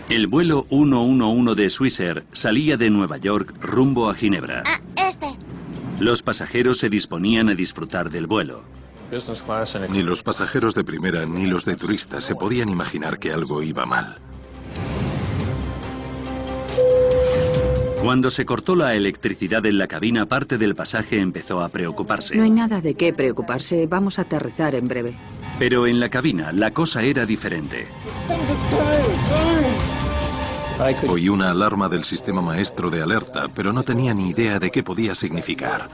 El vuelo 111 de Swissair salía de Nueva York rumbo a Ginebra. Los pasajeros se disponían a disfrutar del vuelo. Ni los pasajeros de primera ni los de turistas se podían imaginar que algo iba mal. Cuando se cortó la electricidad en la cabina, parte del pasaje empezó a preocuparse. No hay nada de qué preocuparse. Vamos a aterrizar en breve. Pero en la cabina la cosa era diferente. Oí una alarma del sistema maestro de alerta, pero no tenía ni idea de qué podía significar.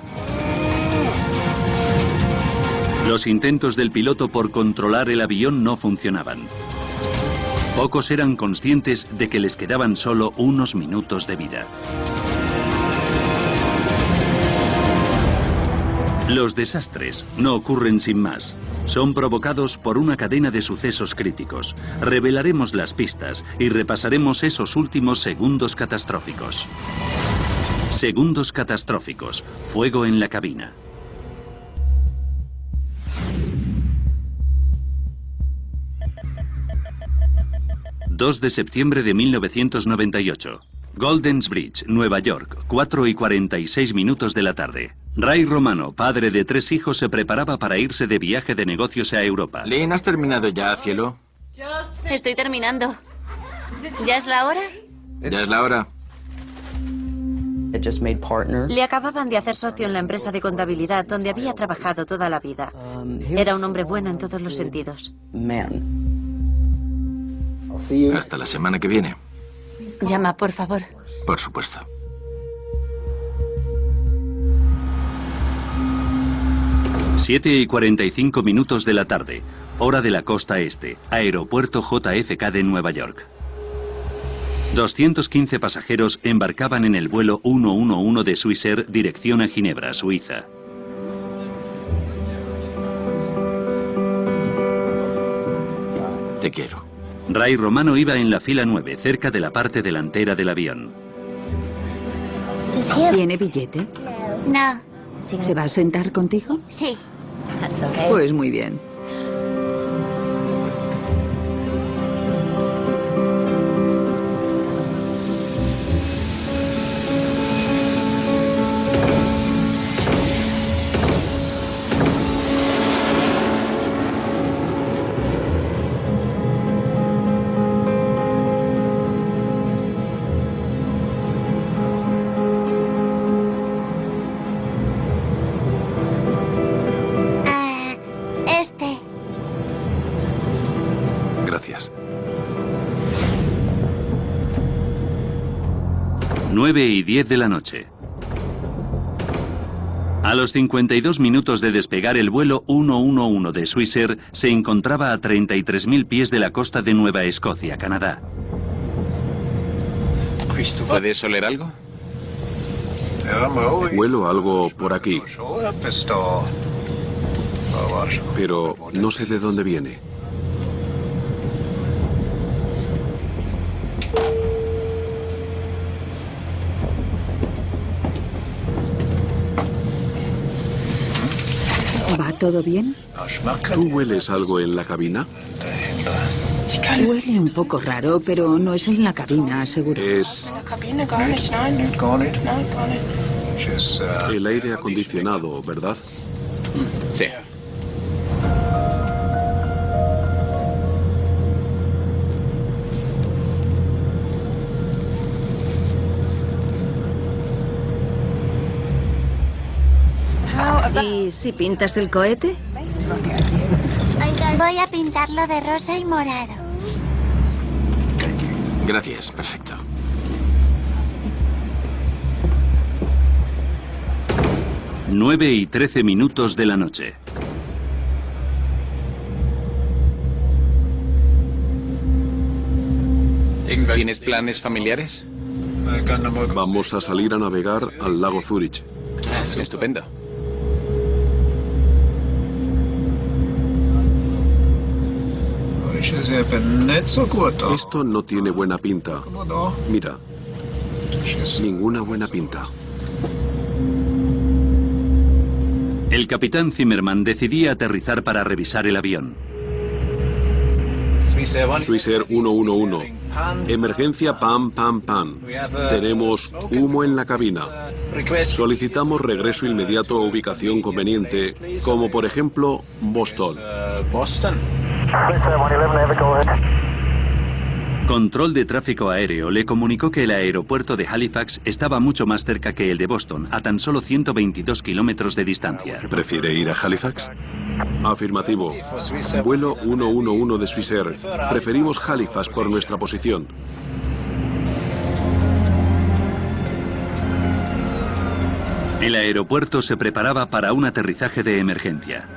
Los intentos del piloto por controlar el avión no funcionaban. Pocos eran conscientes de que les quedaban solo unos minutos de vida. Los desastres no ocurren sin más. Son provocados por una cadena de sucesos críticos. Revelaremos las pistas y repasaremos esos últimos segundos catastróficos. Segundos catastróficos. Fuego en la cabina. ...2 de septiembre de 1998. Goldens Bridge, Nueva York, 4:46 de la tarde. Ray Romano, padre de 3 hijos, se preparaba para irse de viaje de negocios a Europa. Lynn, ¿has terminado ya, cielo? Estoy terminando. ¿Ya es la hora? Ya es la hora. Le acababan de hacer socio en la empresa de contabilidad donde había trabajado toda la vida. Era un hombre bueno en todos los sentidos. Hasta la semana que viene. Llama, por favor. Por supuesto. Siete y 45 minutos de la tarde, hora de la costa este, aeropuerto JFK de Nueva York. 215 pasajeros embarcaban en el vuelo 111 de Swissair dirección a Ginebra, Suiza. Te quiero. Ray Romano iba en la fila 9, cerca de la parte delantera del avión. ¿Tiene billete? No. ¿Se va a sentar contigo? Sí. Pues muy bien. Gracias. 9:10 de la noche. A los 52 minutos de despegar, el vuelo 111 de Swissair se encontraba a 33.000 pies de la costa de Nueva Escocia, Canadá. ¿Puedes oler algo? Huelo algo por aquí, pero no sé de dónde viene. ¿Va todo bien? ¿Tú hueles algo en la cabina? Huele un poco raro, pero no es en la cabina, seguro. Es el aire acondicionado, ¿verdad? Sí. ¿Y si pintas el cohete? Voy a pintarlo de rosa y morado. Gracias, perfecto. Nueve y 13 minutos de la noche. ¿Tienes planes familiares? Vamos a salir a navegar al lago Zurich. Estupendo. Esto no tiene buena pinta. Mira, ninguna buena pinta. El capitán Zimmerman decidía aterrizar para revisar el avión. Swissair 111. Emergencia Pan Pan Pan. Tenemos humo en la cabina. Solicitamos regreso inmediato a ubicación conveniente, como por ejemplo Boston. Control de tráfico aéreo le comunicó que el aeropuerto de Halifax estaba mucho más cerca que el de Boston, a tan solo 122 kilómetros de distancia. ¿Prefiere ir a Halifax? Afirmativo. Vuelo 111 de Swissair. Preferimos Halifax por nuestra posición. El aeropuerto se preparaba para un aterrizaje de emergencia.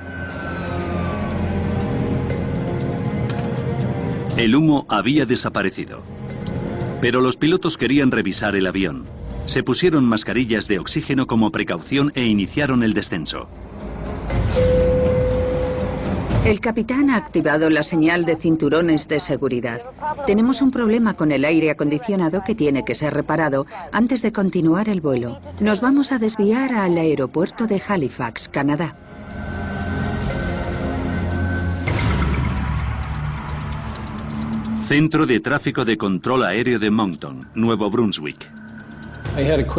El humo había desaparecido. Pero los pilotos querían revisar el avión. Se pusieron mascarillas de oxígeno como precaución e iniciaron el descenso. El capitán ha activado la señal de cinturones de seguridad. Tenemos un problema con el aire acondicionado que tiene que ser reparado antes de continuar el vuelo. Nos vamos a desviar al aeropuerto de Halifax, Canadá. Centro de Tráfico de Control Aéreo de Moncton, Nuevo Brunswick.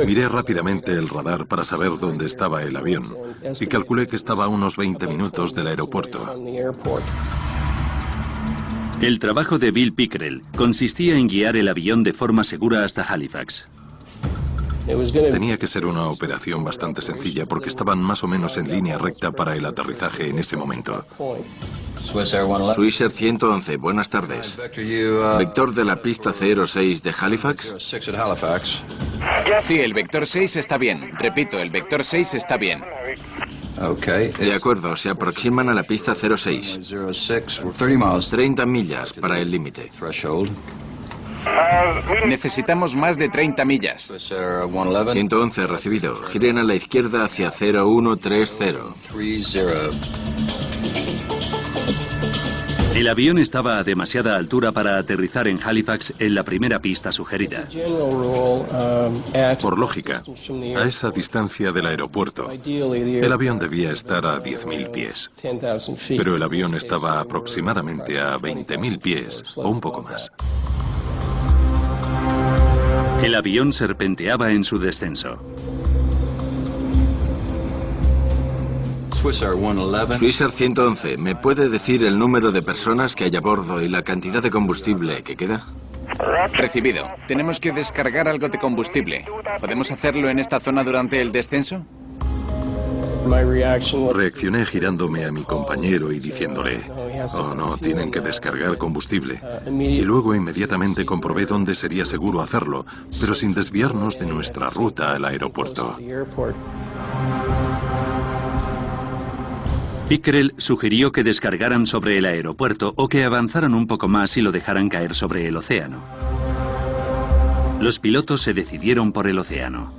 Miré rápidamente el radar para saber dónde estaba el avión y calculé que estaba a unos 20 minutos del aeropuerto. El trabajo de Bill Pickrell consistía en guiar el avión de forma segura hasta Halifax. Tenía que ser una operación bastante sencilla porque estaban más o menos en línea recta para el aterrizaje en ese momento. Swissair 111, buenas tardes. ¿Vector de la pista 06 de Halifax? Sí, el vector 6 está bien. Repito, el vector 6 está bien. De acuerdo, se aproximan a la pista 06. 30 millas para el límite. Necesitamos más de 30 millas. 111, recibido. Giren a la izquierda hacia 0130. El avión estaba a demasiada altura para aterrizar en Halifax en la primera pista sugerida. Por lógica, a esa distancia del aeropuerto, el avión debía estar a 10.000 pies. Pero el avión estaba aproximadamente a 20.000 pies o un poco más. El avión serpenteaba en su descenso. Swissair 111, ¿me puede decir el número de personas que hay a bordo y la cantidad de combustible que queda? Recibido. Tenemos que descargar algo de combustible. ¿Podemos hacerlo en esta zona durante el descenso? Reaccioné girándome a mi compañero y diciéndole, oh no, tienen que descargar combustible. Y luego inmediatamente comprobé dónde sería seguro hacerlo, pero sin desviarnos de nuestra ruta al aeropuerto. Pickrell sugirió que descargaran sobre el aeropuerto o que avanzaran un poco más y lo dejaran caer sobre el océano. Los pilotos se decidieron por el océano.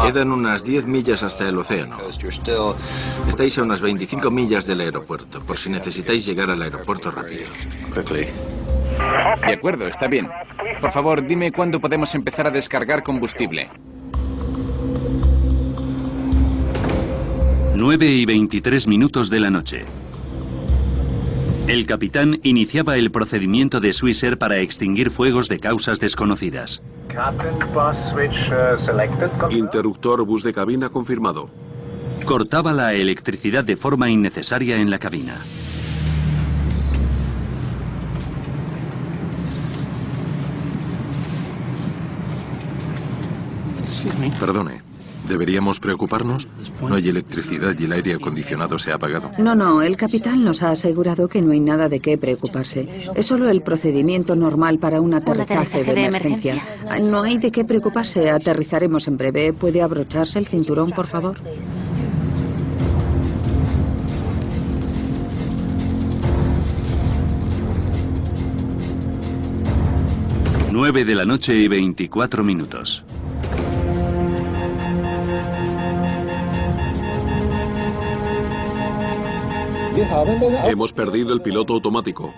Quedan unas 10 millas hasta el océano. Estáis a unas 25 millas del aeropuerto, por si necesitáis llegar al aeropuerto rápido. De acuerdo, está bien. Por favor, dime cuándo podemos empezar a descargar combustible. 9:23 de la noche. El capitán iniciaba el procedimiento de Swissair para extinguir fuegos de causas desconocidas. Interruptor bus de cabina confirmado. Cortaba la electricidad de forma innecesaria en la cabina. Perdone, ¿deberíamos preocuparnos? No hay electricidad y el aire acondicionado se ha apagado. No, el capitán nos ha asegurado que no hay nada de qué preocuparse. Es solo el procedimiento normal para un aterrizaje de emergencia. No hay de qué preocuparse, aterrizaremos en breve. ¿Puede abrocharse el cinturón, por favor? Nueve de la noche y 24 minutos. Hemos perdido el piloto automático.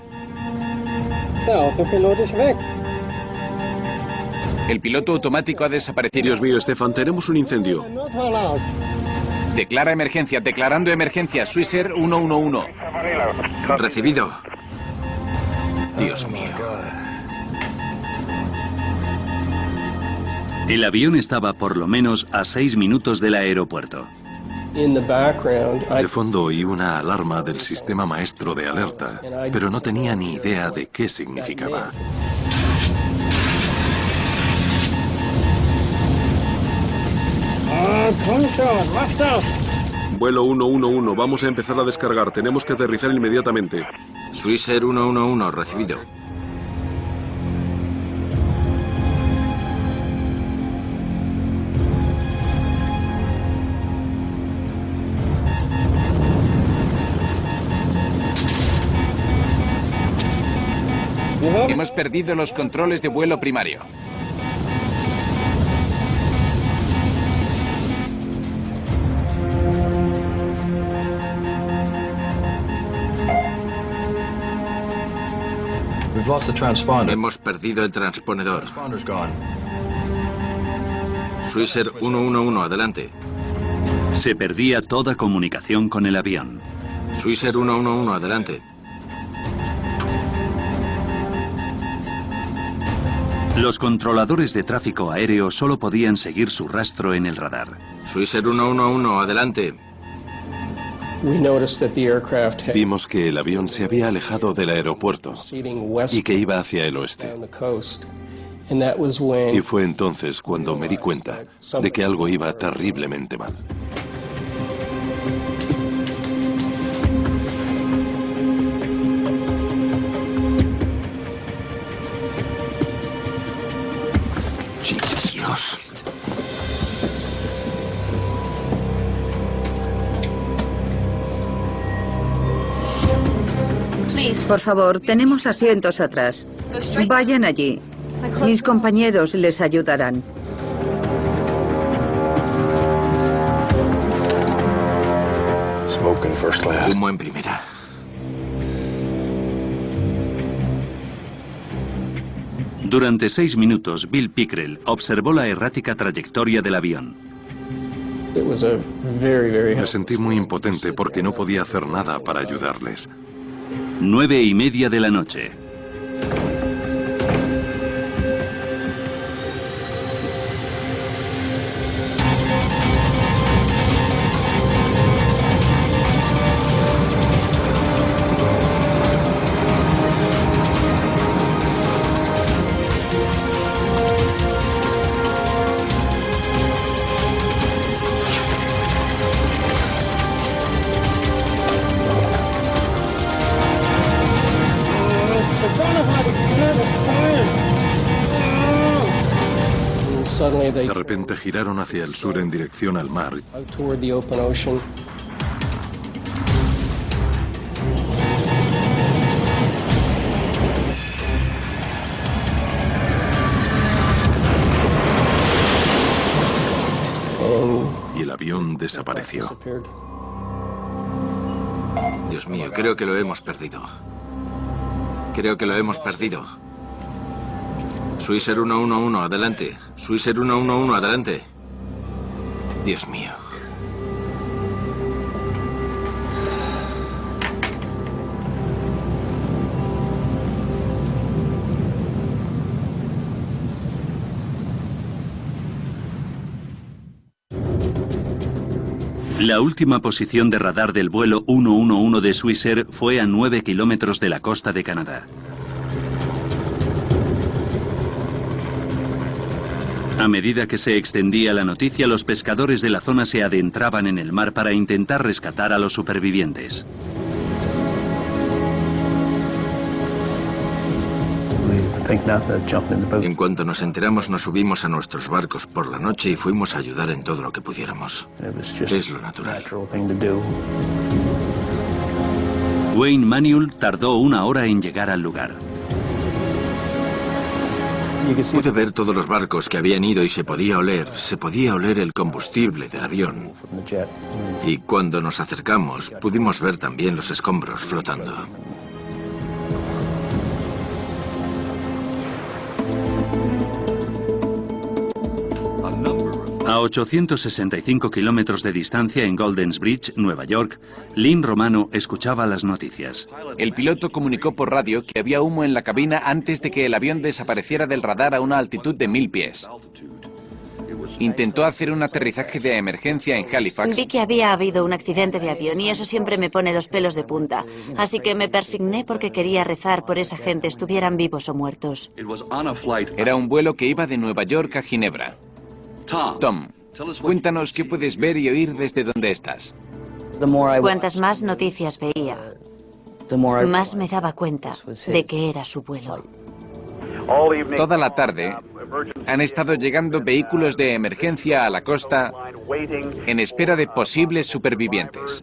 El piloto automático ha desaparecido. Dios mío, Stefan, tenemos un incendio. Declara emergencia, declarando emergencia. Swissair 111. Recibido. Dios mío. El avión estaba por lo menos a 6 minutos del aeropuerto. De fondo oí una alarma del sistema maestro de alerta, pero no tenía ni idea de qué significaba. Vuelo 111, vamos a empezar a descargar. Tenemos que aterrizar inmediatamente. Swissair 111, recibido. Hemos perdido los controles de vuelo primario. Hemos perdido el transponedor. Swissair 111, adelante. Se perdía toda comunicación con el avión. Swissair 111, adelante. Los controladores de tráfico aéreo solo podían seguir su rastro en el radar. Swissair 111, adelante. Vimos que el avión se había alejado del aeropuerto y que iba hacia el oeste. Y fue entonces cuando me di cuenta de que algo iba terriblemente mal. Dios. Por favor, tenemos asientos atrás. Vayan allí. Mis compañeros les ayudarán. Humo en primera. Durante 6 minutos, Bill Pickrell observó la errática trayectoria del avión. Me sentí muy impotente porque no podía hacer nada para ayudarles. 9:30 de la noche. De repente giraron hacia el sur en dirección al mar. Y el avión desapareció. Dios mío, creo que lo hemos perdido. Creo que lo hemos perdido. Swissair 111, adelante. Swissair 111, adelante. Dios mío. La última posición de radar del vuelo 111 de Swissair fue a 9 kilómetros de la costa de Canadá. A medida que se extendía la noticia, los pescadores de la zona se adentraban en el mar para intentar rescatar a los supervivientes. En cuanto nos enteramos, nos subimos a nuestros barcos por la noche y fuimos a ayudar en todo lo que pudiéramos. Es lo natural. Wayne Manuel tardó 1 hora en llegar al lugar. Pude ver todos los barcos que habían ido y se podía oler el combustible del avión. Y cuando nos acercamos, pudimos ver también los escombros flotando. A A 865 kilómetros de distancia en Golders Bridge, Nueva York, Lynn Romano escuchaba las noticias. El piloto comunicó por radio que había humo en la cabina antes de que el avión desapareciera del radar a una altitud de 1000 pies. Intentó hacer un aterrizaje de emergencia en Halifax. Vi que había habido un accidente de avión y eso siempre me pone los pelos de punta. Así que me persigné porque quería rezar por esa gente, estuvieran vivos o muertos. Era un vuelo que iba de Nueva York a Ginebra. Tom, cuéntanos qué puedes ver y oír desde donde estás. Cuantas más noticias veía, más me daba cuenta de que era su vuelo. Toda la tarde han estado llegando vehículos de emergencia a la costa en espera de posibles supervivientes.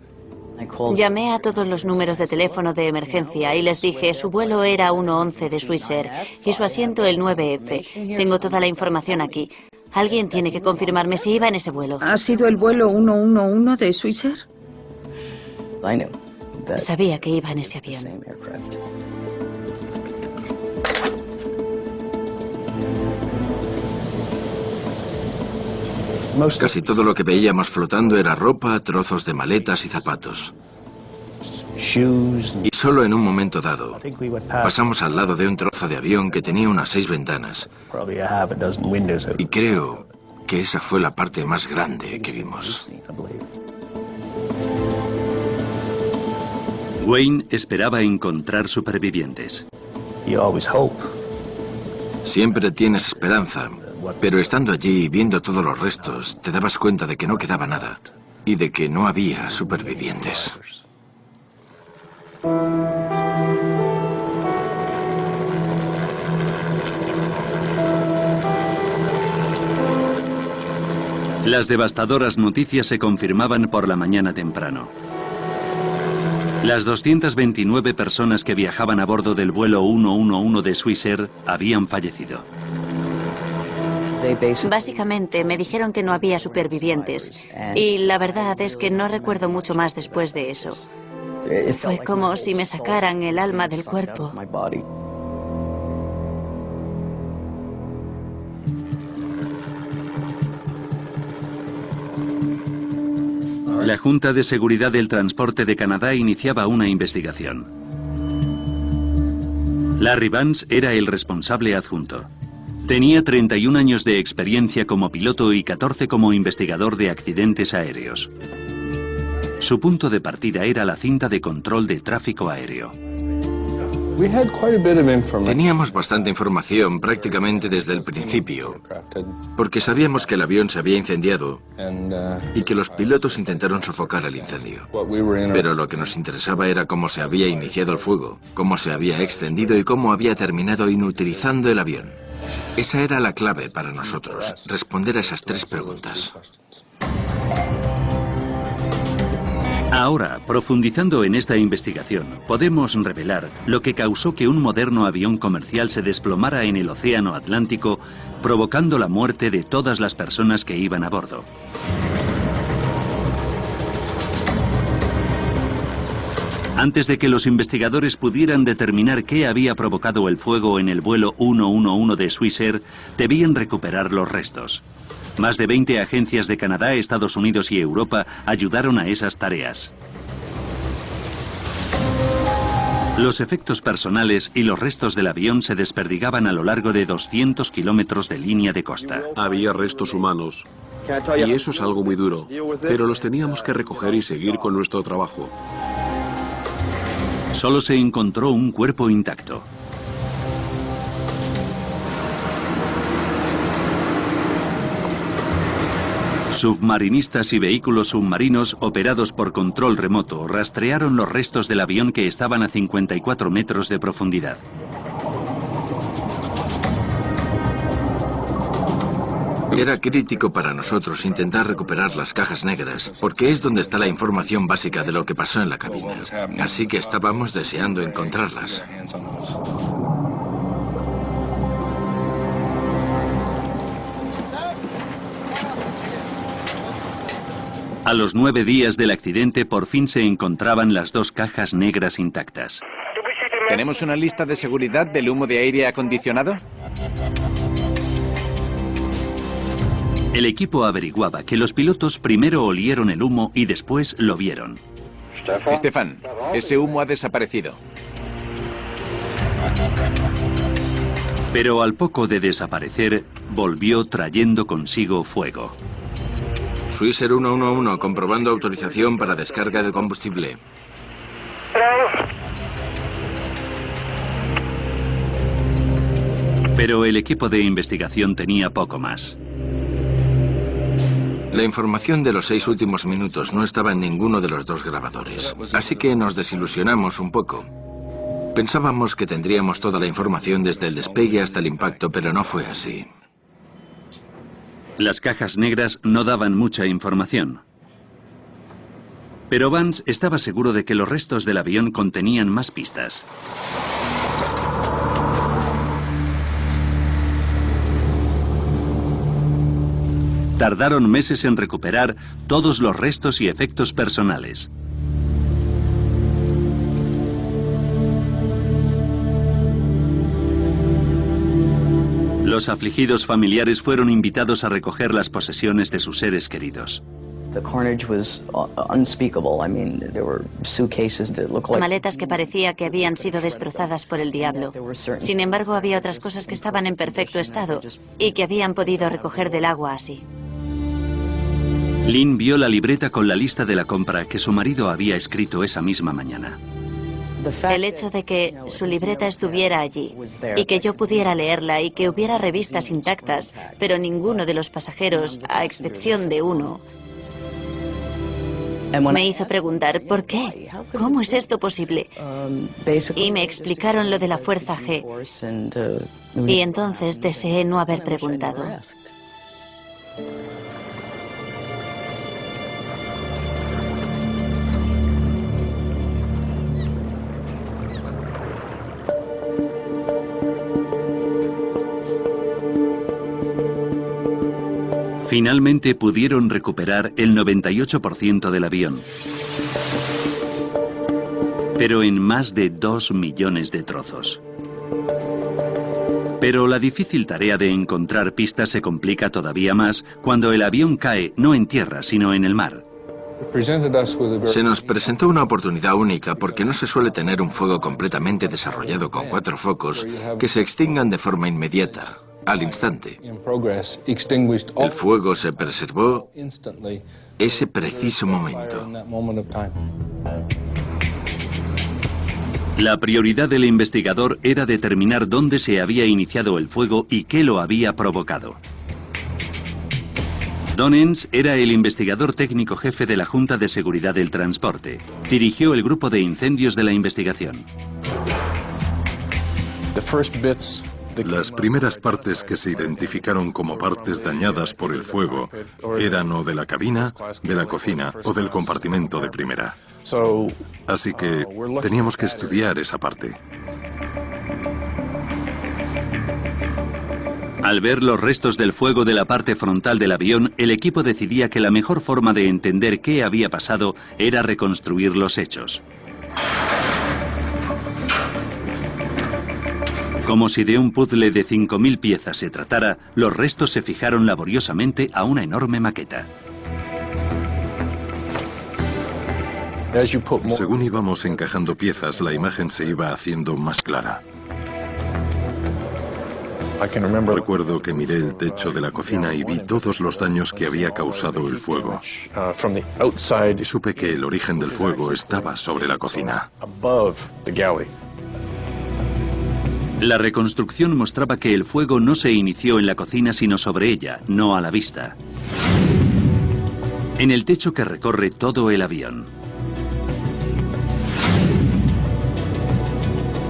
Llamé a todos los números de teléfono de emergencia y les dije, su vuelo era 111 de Swissair y su asiento el 9F. Tengo toda la información aquí. Alguien tiene que confirmarme si iba en ese vuelo. ¿Ha sido el vuelo 111 de Swissair? Sabía que iba en ese avión. Casi todo lo que veíamos flotando era ropa, trozos de maletas y zapatos. Y solo en un momento dado, pasamos al lado de un trozo de avión que tenía unas 6 ventanas. Y creo que esa fue la parte más grande que vimos. Wayne esperaba encontrar supervivientes. Siempre tienes esperanza, pero estando allí y viendo todos los restos, te dabas cuenta de que no quedaba nada y de que no había supervivientes. Las devastadoras noticias se confirmaban por la mañana temprano. Las 229 personas que viajaban a bordo del vuelo 111 de Swissair habían fallecido. Básicamente me dijeron que no había supervivientes y la verdad es que no recuerdo mucho más después de eso. Fue como si me sacaran el alma del cuerpo. La Junta de Seguridad del Transporte de Canadá iniciaba una investigación. Larry Vance era el responsable adjunto. Tenía 31 años de experiencia como piloto y 14 como investigador de accidentes aéreos. Su punto de partida era la cinta de control de tráfico aéreo. Teníamos bastante información prácticamente desde el principio, porque sabíamos que el avión se había incendiado y que los pilotos intentaron sofocar el incendio. Pero lo que nos interesaba era cómo se había iniciado el fuego, cómo se había extendido y cómo había terminado inutilizando el avión. Esa era la clave para nosotros, responder a esas 3 preguntas. Ahora, profundizando en esta investigación, podemos revelar lo que causó que un moderno avión comercial se desplomara en el Océano Atlántico, provocando la muerte de todas las personas que iban a bordo. Antes de que los investigadores pudieran determinar qué había provocado el fuego en el vuelo 111 de Swissair, debían recuperar los restos. Más de 20 agencias de Canadá, Estados Unidos y Europa ayudaron a esas tareas. Los efectos personales y los restos del avión se desperdigaban a lo largo de 200 kilómetros de línea de costa. Había restos humanos. Y eso es algo muy duro. Pero los teníamos que recoger y seguir con nuestro trabajo. Solo se encontró un cuerpo intacto. Submarinistas y vehículos submarinos operados por control remoto rastrearon los restos del avión que estaban a 54 metros de profundidad. Era crítico para nosotros intentar recuperar las cajas negras, porque es donde está la información básica de lo que pasó en la cabina. Así que estábamos deseando encontrarlas. A los 9 días del accidente, por fin se encontraban las 2 cajas negras intactas. ¿Tenemos una lista de seguridad del humo de aire acondicionado? El equipo averiguaba que los pilotos primero olieron el humo y después lo vieron. Stefan, ese humo ha desaparecido. Pero al poco de desaparecer, volvió trayendo consigo fuego. Swisher 111, comprobando autorización para descarga de combustible. Pero el equipo de investigación tenía poco más. La información de los 6 últimos minutos no estaba en ninguno de los 2 grabadores, así que nos desilusionamos un poco. Pensábamos que tendríamos toda la información desde el despegue hasta el impacto, pero no fue así. Las cajas negras no daban mucha información. Pero Vance estaba seguro de que los restos del avión contenían más pistas. Tardaron meses en recuperar todos los restos y efectos personales. Los afligidos familiares fueron invitados a recoger las posesiones de sus seres queridos. Maletas que parecía que habían sido destrozadas por el diablo. Sin embargo, había otras cosas que estaban en perfecto estado y que habían podido recoger del agua así. Lynn vio la libreta con la lista de la compra que su marido había escrito esa misma mañana. El hecho de que su libreta estuviera allí y que yo pudiera leerla y que hubiera revistas intactas, pero ninguno de los pasajeros, a excepción de uno, me hizo preguntar ¿por qué? ¿Cómo es esto posible? Y me explicaron lo de la fuerza G. Y entonces deseé no haber preguntado. Finalmente pudieron recuperar el 98% del avión, pero en más de 2 millones de trozos. Pero la difícil tarea de encontrar pistas se complica todavía más cuando el avión cae no en tierra, sino en el mar. Se nos presentó una oportunidad única porque no se suele tener un fuego completamente desarrollado con 4 focos que se extingan de forma inmediata. Al instante. El fuego se preservó ese preciso momento. La prioridad del investigador era determinar dónde se había iniciado el fuego y qué lo había provocado. Don Enns era el investigador técnico jefe de la Junta de Seguridad del Transporte. Dirigió el grupo de incendios de la investigación. Las primeras partes que se identificaron como partes dañadas por el fuego eran o de la cabina, de la cocina o del compartimento de primera. Así que teníamos que estudiar esa parte. Al ver los restos del fuego de la parte frontal del avión, el equipo decidía que la mejor forma de entender qué había pasado era reconstruir los hechos. Como si de un puzzle de 5.000 piezas se tratara, los restos se fijaron laboriosamente a una enorme maqueta. Según íbamos encajando piezas, la imagen se iba haciendo más clara. Recuerdo que miré el techo de la cocina y vi todos los daños que había causado el fuego. Y supe que el origen del fuego estaba sobre la cocina. La reconstrucción mostraba que el fuego no se inició en la cocina sino sobre ella, no a la vista. En el techo que recorre todo el avión.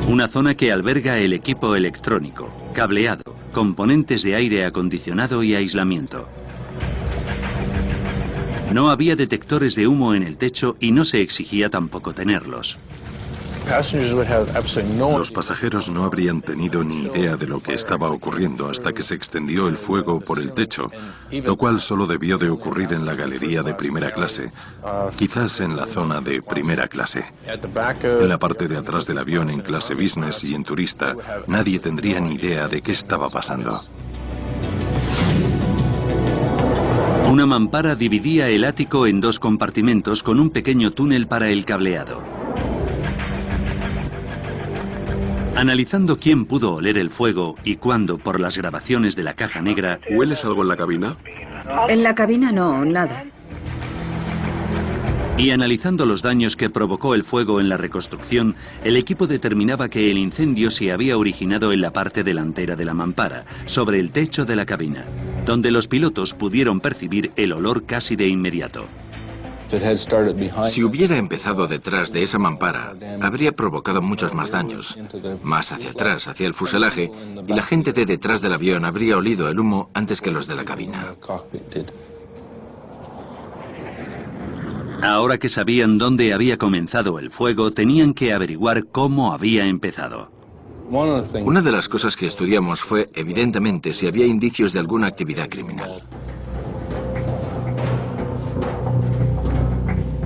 Una zona que alberga el equipo electrónico, cableado, componentes de aire acondicionado y aislamiento. No había detectores de humo en el techo y no se exigía tampoco tenerlos. Los pasajeros no habrían tenido ni idea de lo que estaba ocurriendo hasta que se extendió el fuego por el techo, lo cual solo debió de ocurrir en la galería de primera clase, quizás en la zona de primera clase. En la parte de atrás del avión en clase business y en turista, nadie tendría ni idea de qué estaba pasando. Una mampara dividía el ático en 2 compartimentos con un pequeño túnel para el cableado. Analizando quién pudo oler el fuego y cuándo por las grabaciones de la caja negra... ¿Hueles algo en la cabina? En la cabina no, nada. Y analizando los daños que provocó el fuego en la reconstrucción, el equipo determinaba que el incendio se había originado en la parte delantera de la mampara, sobre el techo de la cabina, donde los pilotos pudieron percibir el olor casi de inmediato. Si hubiera empezado detrás de esa mampara, habría provocado muchos más daños, más hacia atrás, hacia el fuselaje, y la gente de detrás del avión habría olido el humo antes que los de la cabina. Ahora que sabían dónde había comenzado el fuego, tenían que averiguar cómo había empezado. Una de las cosas que estudiamos fue, evidentemente, si había indicios de alguna actividad criminal.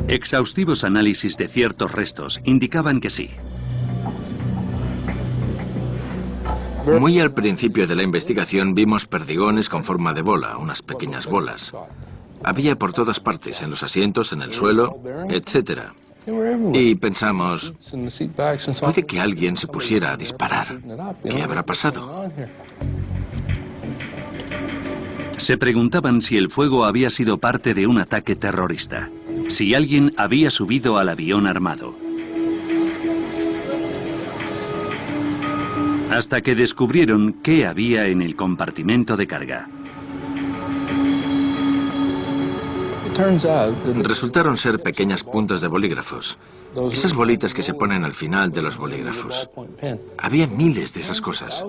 Exhaustivos análisis de ciertos restos indicaban que sí. Muy al principio de la investigación vimos perdigones con forma de bola, unas pequeñas bolas. Había por todas partes, en los asientos, en el suelo, etc. Y pensamos, puede que alguien se pusiera a disparar. ¿Qué habrá pasado? Se preguntaban si el fuego había sido parte de un ataque terrorista, si alguien había subido al avión armado. Hasta que descubrieron qué había en el compartimento de carga. Resultaron ser pequeñas puntas de bolígrafos. Esas bolitas que se ponen al final de los bolígrafos. Había miles de esas cosas.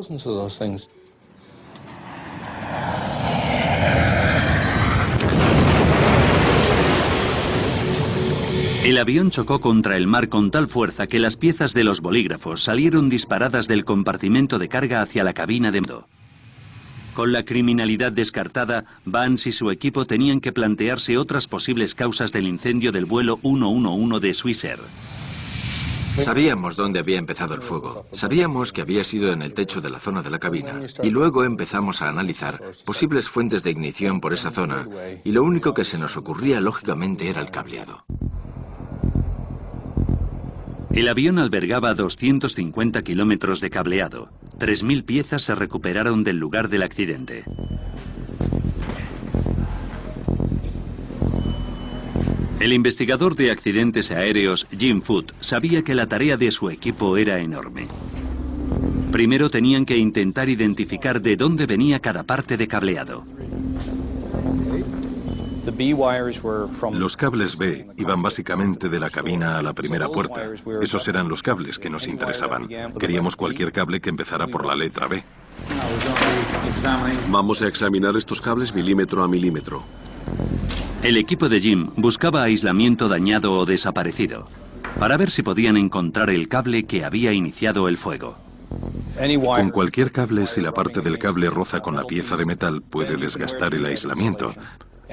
El avión chocó contra el mar con tal fuerza que las piezas de los bolígrafos salieron disparadas del compartimento de carga hacia la cabina de mando. Con la criminalidad descartada, Vance y su equipo tenían que plantearse otras posibles causas del incendio del vuelo 111 de Swissair. Sabíamos dónde había empezado el fuego. Sabíamos que había sido en el techo de la zona de la cabina. Y luego empezamos a analizar posibles fuentes de ignición por esa zona. Y lo único que se nos ocurría, lógicamente, era el cableado. El avión albergaba 250 kilómetros de cableado. 3.000 piezas se recuperaron del lugar del accidente. El investigador de accidentes aéreos, Jim Foote, sabía que la tarea de su equipo era enorme. Primero tenían que intentar identificar de dónde venía cada parte de cableado. Los cables B iban básicamente de la cabina a la primera puerta. Esos eran los cables que nos interesaban. Queríamos cualquier cable que empezara por la letra B. Vamos a examinar estos cables milímetro a milímetro. El equipo de Jim buscaba aislamiento dañado o desaparecido, para ver si podían encontrar el cable que había iniciado el fuego. Con cualquier cable, si la parte del cable roza con la pieza de metal, puede desgastar el aislamiento.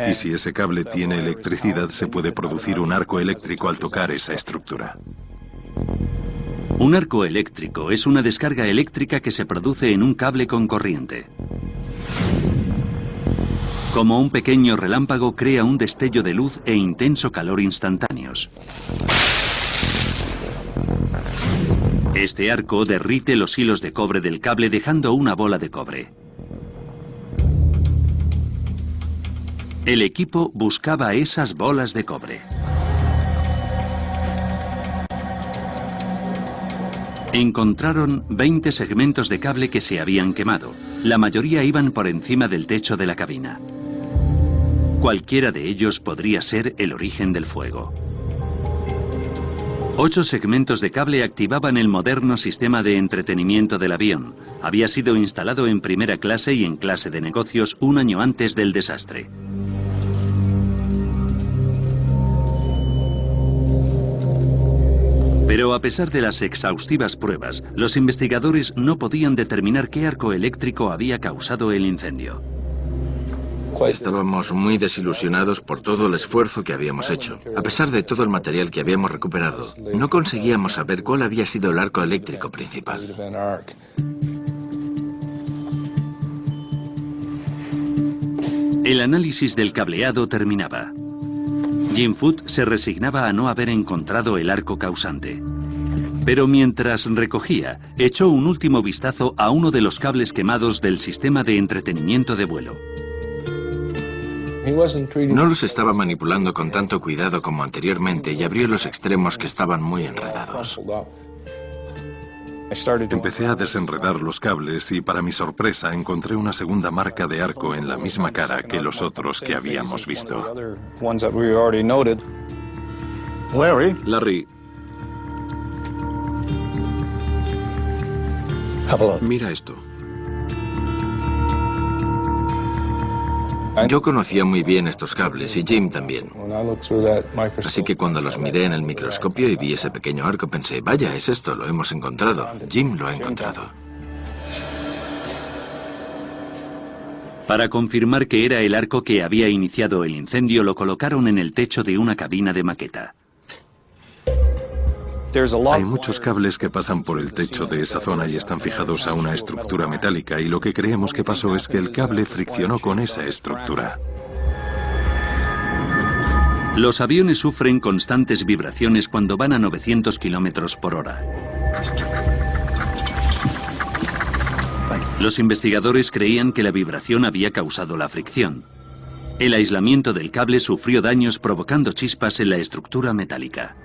Y si ese cable tiene electricidad, se puede producir un arco eléctrico al tocar esa estructura. Un arco eléctrico es una descarga eléctrica que se produce en un cable con corriente. Como un pequeño relámpago, crea un destello de luz e intenso calor instantáneos. Este arco derrite los hilos de cobre del cable dejando una bola de cobre. El equipo buscaba esas bolas de cobre. Encontraron 20 segmentos de cable que se habían quemado. La mayoría iban por encima del techo de la cabina. Cualquiera de ellos podría ser el origen del fuego. 8 segmentos de cable activaban el moderno sistema de entretenimiento del avión. Había sido instalado en primera clase y en clase de negocios un año antes del desastre. Pero a pesar de las exhaustivas pruebas, los investigadores no podían determinar qué arco eléctrico había causado el incendio. Estábamos muy desilusionados por todo el esfuerzo que habíamos hecho. A pesar de todo el material que habíamos recuperado, no conseguíamos saber cuál había sido el arco eléctrico principal. El análisis del cableado terminaba. Jim Foot se resignaba a no haber encontrado el arco causante. Pero mientras recogía, echó un último vistazo a uno de los cables quemados del sistema de entretenimiento de vuelo. No los estaba manipulando con tanto cuidado como anteriormente y abrió los extremos que estaban muy enredados. Empecé a desenredar los cables y, para mi sorpresa, encontré una segunda marca de arco en la misma cara que los otros que habíamos visto. Larry, mira esto. Yo conocía muy bien estos cables y Jim también. Así que cuando los miré en el microscopio y vi ese pequeño arco pensé, vaya, es esto, lo hemos encontrado. Jim lo ha encontrado. Para confirmar que era el arco que había iniciado el incendio, lo colocaron en el techo de una cabina de maqueta. Hay muchos cables que pasan por el techo de esa zona y están fijados a una estructura metálica, y lo que creemos que pasó es que el cable friccionó con esa estructura. Los aviones sufren constantes vibraciones cuando van a 900 kilómetros por hora. Los investigadores creían que la vibración había causado la fricción. El aislamiento del cable sufrió daños provocando chispas en la estructura metálica.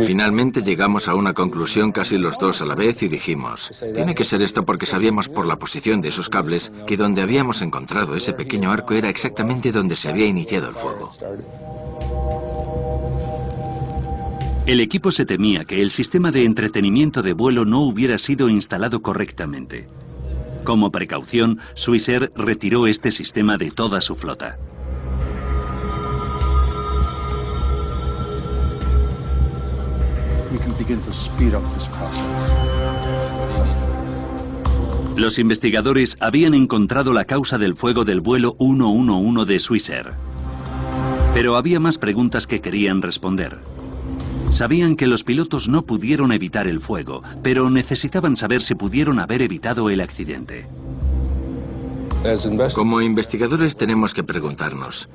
Finalmente llegamos a una conclusión casi los dos a la vez y dijimos, tiene que ser esto porque sabíamos por la posición de esos cables que donde habíamos encontrado ese pequeño arco era exactamente donde se había iniciado el fuego. El equipo se temía que el sistema de entretenimiento de vuelo no hubiera sido instalado correctamente. Como precaución, Swissair retiró este sistema de toda su flota. Los investigadores habían encontrado la causa del fuego del vuelo 111 de Swissair. Pero había más preguntas que querían responder. Sabían que los pilotos no pudieron evitar el fuego, pero necesitaban saber si pudieron haber evitado el accidente. Como investigadores tenemos que preguntarnos,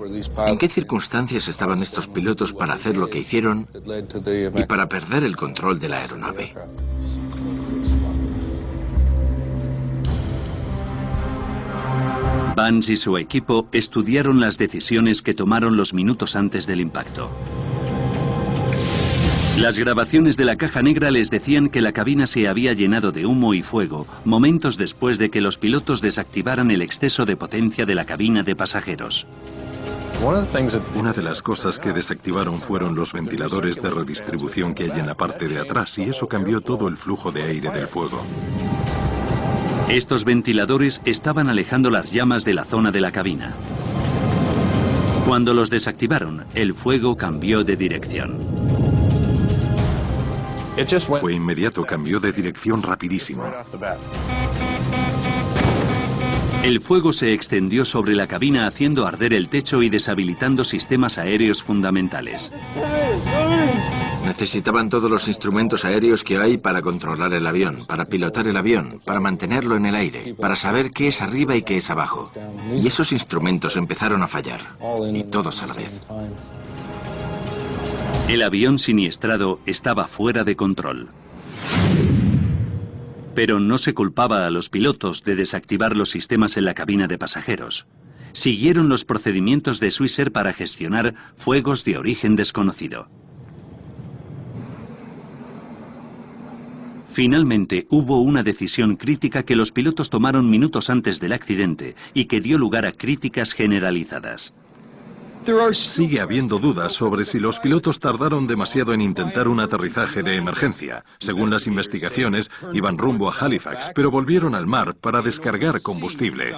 ¿en qué circunstancias estaban estos pilotos para hacer lo que hicieron y para perder el control de la aeronave? Vance y su equipo estudiaron las decisiones que tomaron los minutos antes del impacto. Las grabaciones de la caja negra les decían que la cabina se había llenado de humo y fuego momentos después de que los pilotos desactivaran el exceso de potencia de la cabina de pasajeros. Una de las cosas que desactivaron fueron los ventiladores de redistribución que hay en la parte de atrás, y eso cambió todo el flujo de aire del fuego. Estos ventiladores estaban alejando las llamas de la zona de la cabina. Cuando los desactivaron, el fuego cambió de dirección. Fue inmediato, cambió de dirección rapidísimo. El fuego se extendió sobre la cabina haciendo arder el techo y deshabilitando sistemas aéreos fundamentales. Necesitaban todos los instrumentos aéreos que hay para controlar el avión, para pilotar el avión, para mantenerlo en el aire, para saber qué es arriba y qué es abajo. Y esos instrumentos empezaron a fallar, y todos a la vez. El avión siniestrado estaba fuera de control. Pero no se culpaba a los pilotos de desactivar los sistemas en la cabina de pasajeros. Siguieron los procedimientos de Swissair para gestionar fuegos de origen desconocido. Finalmente, hubo una decisión crítica que los pilotos tomaron minutos antes del accidente y que dio lugar a críticas generalizadas. Sigue habiendo dudas sobre si los pilotos tardaron demasiado en intentar un aterrizaje de emergencia. Según las investigaciones, iban rumbo a Halifax, pero volvieron al mar para descargar combustible.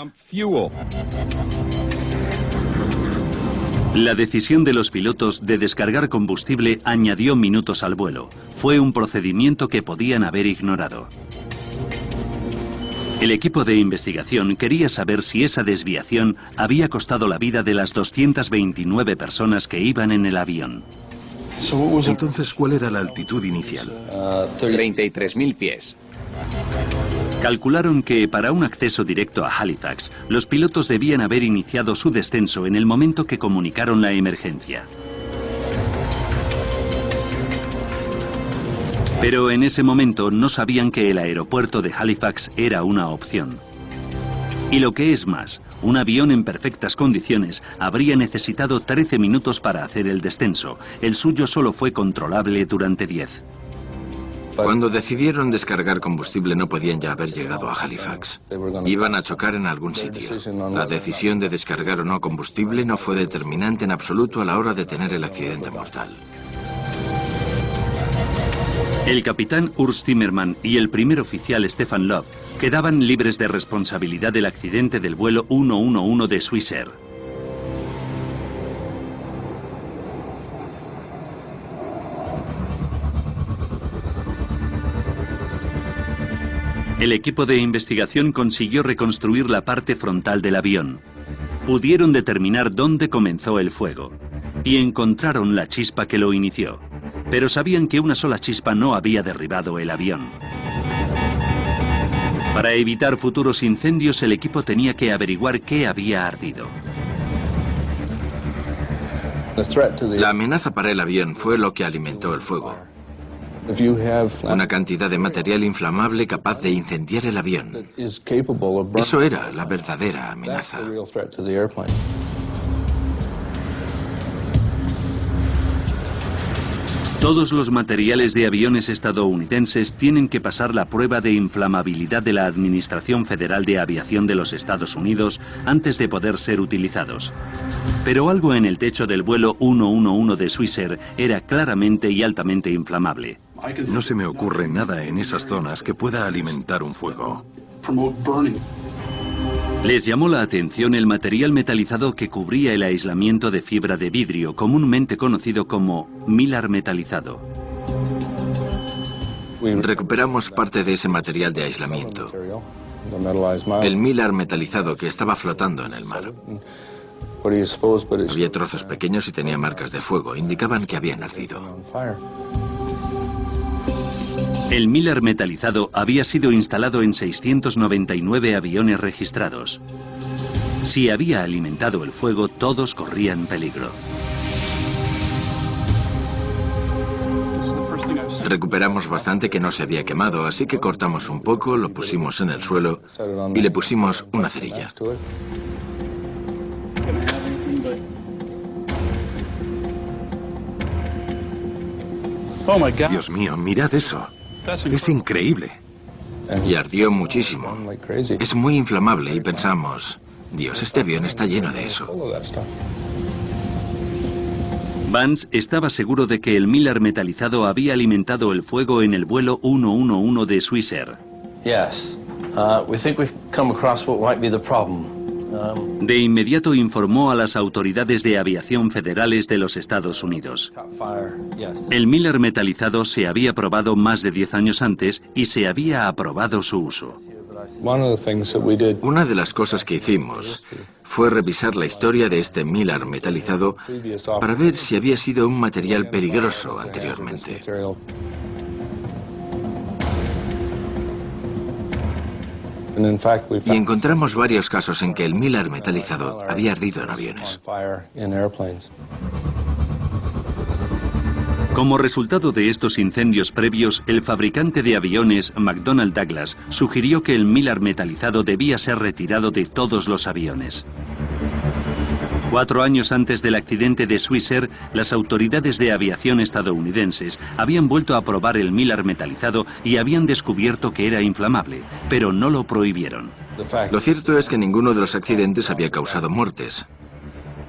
La decisión de los pilotos de descargar combustible añadió minutos al vuelo. Fue un procedimiento que podían haber ignorado. El equipo de investigación quería saber si esa desviación había costado la vida de las 229 personas que iban en el avión. Entonces, ¿cuál era la altitud inicial? 33.000 pies. Calcularon que para un acceso directo a Halifax, los pilotos debían haber iniciado su descenso en el momento que comunicaron la emergencia. Pero en ese momento no sabían que el aeropuerto de Halifax era una opción. Y lo que es más, un avión en perfectas condiciones habría necesitado 13 minutos para hacer el descenso. El suyo solo fue controlable durante 10. Cuando decidieron descargar combustible no podían ya haber llegado a Halifax. Iban a chocar en algún sitio. La decisión de descargar o no combustible no fue determinante en absoluto a la hora de tener el accidente mortal. El capitán Urs Zimmermann y el primer oficial Stefan Love quedaban libres de responsabilidad del accidente del vuelo 111 de Swissair. El equipo de investigación consiguió reconstruir la parte frontal del avión. Pudieron determinar dónde comenzó el fuego y encontraron la chispa que lo inició. Pero sabían que una sola chispa no había derribado el avión. Para evitar futuros incendios, el equipo tenía que averiguar qué había ardido. La amenaza para el avión fue lo que alimentó el fuego. Una cantidad de material inflamable capaz de incendiar el avión. Eso era la verdadera amenaza. Todos los materiales de aviones estadounidenses tienen que pasar la prueba de inflamabilidad de la Administración Federal de Aviación de los Estados Unidos antes de poder ser utilizados. Pero algo en el techo del vuelo 111 de Swissair era claramente y altamente inflamable. No se me ocurre nada en esas zonas que pueda alimentar un fuego. Les llamó la atención el material metalizado que cubría el aislamiento de fibra de vidrio, comúnmente conocido como mylar metalizado. Recuperamos parte de ese material de aislamiento. El mylar metalizado que estaba flotando en el mar. Había trozos pequeños y tenía marcas de fuego. Indicaban que habían ardido. El mylar metalizado había sido instalado en 699 aviones registrados. Si había alimentado el fuego, todos corrían peligro. Recuperamos bastante que no se había quemado, así que cortamos un poco, lo pusimos en el suelo y le pusimos una cerilla. Dios mío, mirad eso. Es increíble. Y ardió muchísimo. Es muy inflamable y pensamos, Dios, este avión está lleno de eso. Vance estaba seguro de que el mylar metalizado había alimentado el fuego en el vuelo 111 de Swissair. De inmediato informó a las autoridades de aviación federales de los Estados Unidos. El mylar metalizado se había probado más de 10 años antes y se había aprobado su uso. Una de las cosas que hicimos fue revisar la historia de este mylar metalizado para ver si había sido un material peligroso anteriormente. Y encontramos varios casos en que el mylar metalizado había ardido en aviones. Como resultado de estos incendios previos, el fabricante de aviones McDonnell Douglas sugirió que el mylar metalizado debía ser retirado de todos los aviones. 4 años antes del accidente de Swissair, las autoridades de aviación estadounidenses habían vuelto a probar el mylar metalizado y habían descubierto que era inflamable, pero no lo prohibieron. Lo cierto es que ninguno de los accidentes había causado muertes.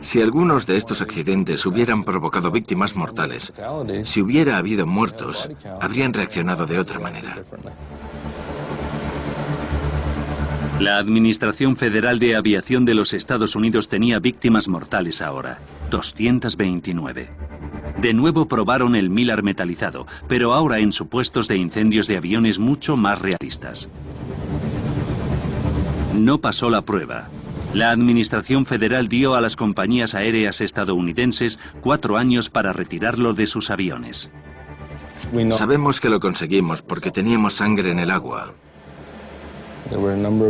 Si algunos de estos accidentes hubieran provocado víctimas mortales, si hubiera habido muertos, habrían reaccionado de otra manera. La Administración Federal de Aviación de los Estados Unidos tenía víctimas mortales ahora, 229. De nuevo probaron el mylar metalizado, pero ahora en supuestos de incendios de aviones mucho más realistas. No pasó la prueba. La Administración Federal dio a las compañías aéreas estadounidenses 4 años para retirarlo de sus aviones. Sabemos que lo conseguimos porque teníamos sangre en el agua.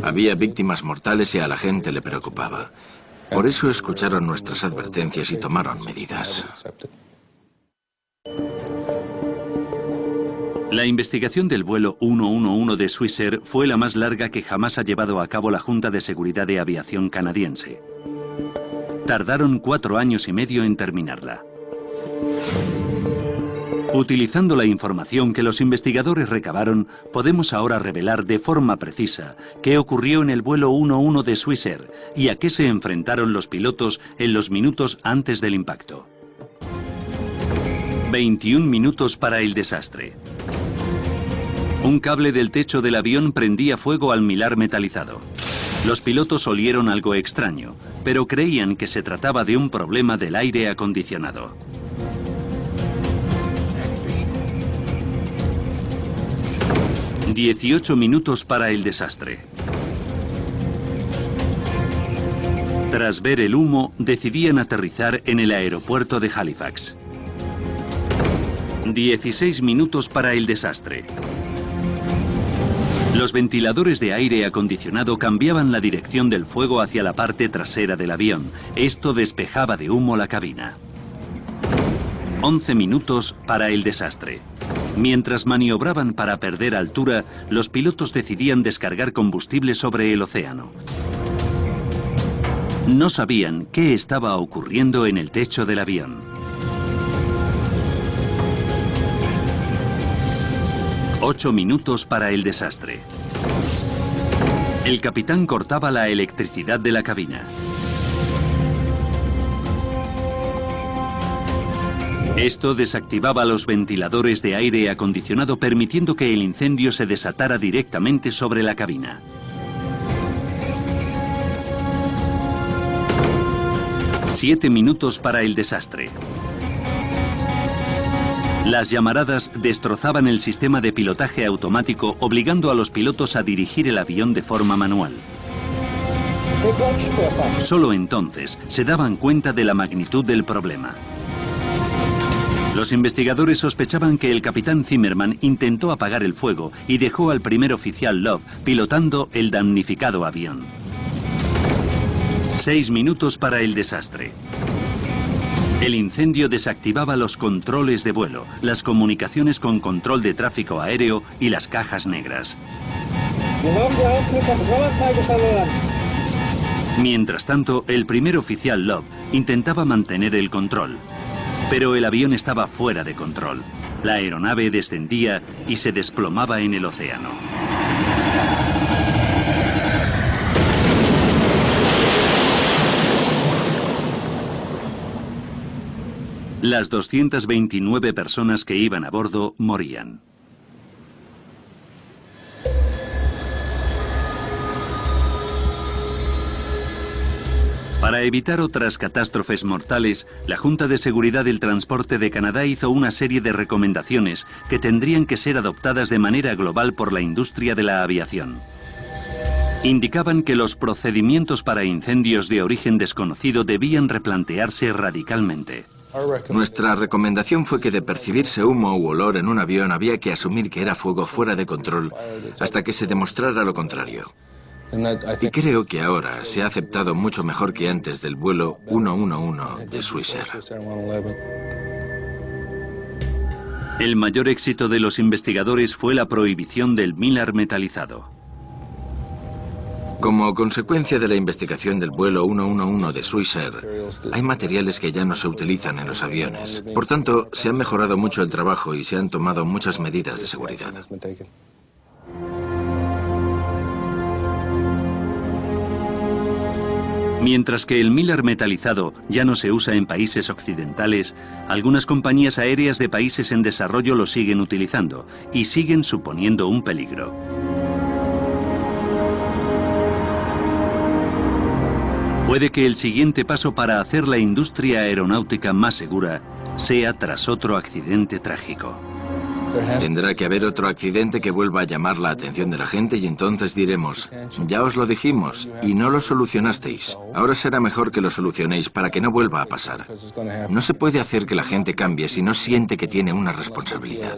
Había víctimas mortales y a la gente le preocupaba. Por eso escucharon nuestras advertencias y tomaron medidas. La investigación del vuelo 111 de Swissair fue la más larga que jamás ha llevado a cabo la Junta de Seguridad de Aviación canadiense. Tardaron 4 años y medio en terminarla. Utilizando la información que los investigadores recabaron, podemos ahora revelar de forma precisa qué ocurrió en el vuelo 11 de Swissair y a qué se enfrentaron los pilotos en los minutos antes del impacto. 21 minutos para el desastre. Un cable del techo del avión prendía fuego al milar metalizado. Los pilotos olieron algo extraño, pero creían que se trataba de un problema del aire acondicionado. 18 minutos para el desastre. Tras ver el humo, decidían aterrizar en el aeropuerto de Halifax. 16 minutos para el desastre. Los ventiladores de aire acondicionado cambiaban la dirección del fuego hacia la parte trasera del avión. Esto despejaba de humo la cabina. 11 minutos para el desastre. Mientras maniobraban para perder altura, los pilotos decidían descargar combustible sobre el océano. No sabían qué estaba ocurriendo en el techo del avión. 8 minutos para el desastre. El capitán cortaba la electricidad de la cabina. Esto desactivaba los ventiladores de aire acondicionado, permitiendo que el incendio se desatara directamente sobre la cabina. Siete minutos para el desastre. Las llamaradas destrozaban el sistema de pilotaje automático, obligando a los pilotos a dirigir el avión de forma manual. Solo entonces se daban cuenta de la magnitud del problema. Los investigadores sospechaban que el capitán Zimmerman intentó apagar el fuego y dejó al primer oficial Love pilotando el damnificado avión. 6 minutos para el desastre. El incendio desactivaba los controles de vuelo, las comunicaciones con control de tráfico aéreo y las cajas negras. Mientras tanto, el primer oficial Love intentaba mantener el control. Pero el avión estaba fuera de control. La aeronave descendía y se desplomaba en el océano. Las 229 personas que iban a bordo morían. Para evitar otras catástrofes mortales, la Junta de Seguridad del Transporte de Canadá hizo una serie de recomendaciones que tendrían que ser adoptadas de manera global por la industria de la aviación. Indicaban que los procedimientos para incendios de origen desconocido debían replantearse radicalmente. Nuestra recomendación fue que de percibirse humo u olor en un avión había que asumir que era fuego fuera de control hasta que se demostrara lo contrario. Y creo que ahora se ha aceptado mucho mejor que antes del vuelo 111 de Swissair. El mayor éxito de los investigadores fue la prohibición del mylar metalizado. Como consecuencia de la investigación del vuelo 111 de Swissair, hay materiales que ya no se utilizan en los aviones. Por tanto, se ha mejorado mucho el trabajo y se han tomado muchas medidas de seguridad. Mientras que el mylar metalizado ya no se usa en países occidentales, algunas compañías aéreas de países en desarrollo lo siguen utilizando y siguen suponiendo un peligro. Puede que el siguiente paso para hacer la industria aeronáutica más segura sea tras otro accidente trágico. Tendrá que haber otro accidente que vuelva a llamar la atención de la gente y entonces diremos, ya os lo dijimos y no lo solucionasteis. Ahora será mejor que lo solucionéis para que no vuelva a pasar. No se puede hacer que la gente cambie si no siente que tiene una responsabilidad.